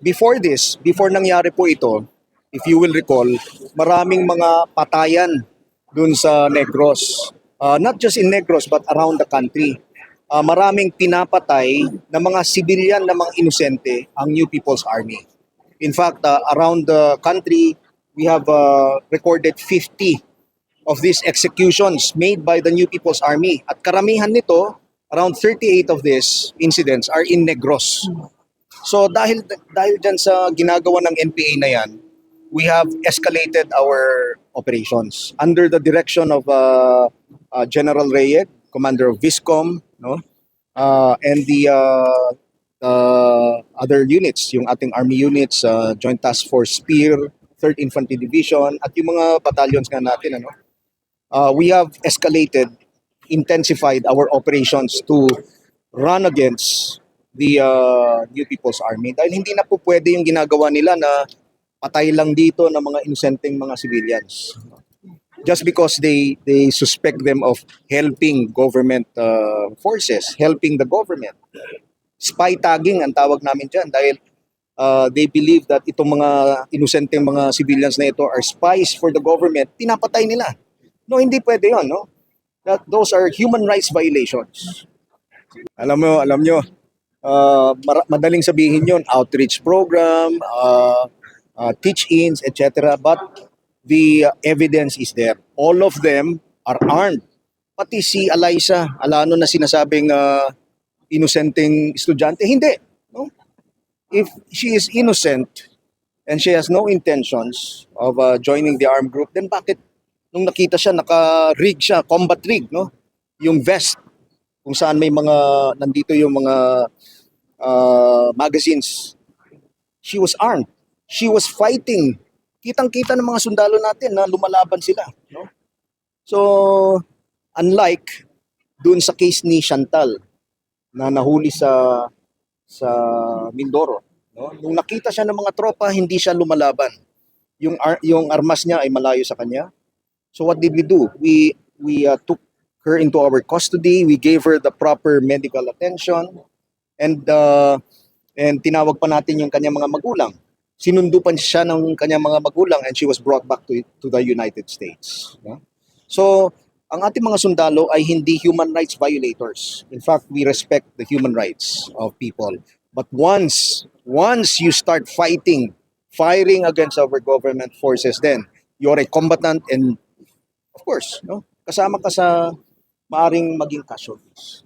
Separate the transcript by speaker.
Speaker 1: before nangyari po ito, if you will recall, maraming mga patayan dun sa Negros. Not just in Negros but around the country. Maraming pinapatay na mga civilian na mga inosente ang New People's Army. In fact, around the country, we have recorded 50 of these executions made by the New People's Army. At karamihan nito, around 38 of these incidents are in Negros. So dahil dyan sa ginagawa ng NPA na yan, we have escalated our operations under the direction of General Reyes, Commander of Viscom, no? And the other units, yung ating Army units, Joint Task Force Spear, 3rd Infantry Division, at yung mga battalions nga natin, ano? We have escalated, intensified our operations to run against the New People's Army dahil hindi na po pwede yung ginagawa nila na patay lang dito ng mga inosenteng mga civilians just because they suspect them of helping government forces, helping the government. Spy tagging ang tawag namin dyan dahil they believe that itong mga inosenteng mga civilians na ito are spies for the government, pinapatay nila. No, hindi pwede yun, no? Those are human rights violations. Alam nyo, madaling sabihin yon, outreach program, teach-ins, etc. But the evidence is there. All of them are armed. Pati si Alyssa Alano na sinasabing inosenteng estudyante, hindi. No? If she is innocent and she has no intentions of joining the armed group, then bakit nung nakita siya, naka-rig siya, combat rig, no? Yung vest, kung saan may mga, nandito yung mga magazines. She was armed. She was fighting. Kitang-kita ng mga sundalo natin na lumalaban sila. No? So, unlike dun sa case ni Chantal na nahuli sa Mindoro, no? Nung nakita siya ng mga tropa, hindi siya lumalaban. Yung armas niya ay malayo sa kanya. So what did we do? We took her into our custody. We gave her the proper medical attention, and tinawag pa natin yung kanyang mga magulang. Sinundupan siya ng kanyang mga magulang, and she was brought back to the United States. Yeah? So ang ating mga sundalo ay hindi human rights violators. In fact, we respect the human rights of people. But once you start firing against our government forces, then you're a combatant, and of course, no, kasama ka sa maaring maging casualties.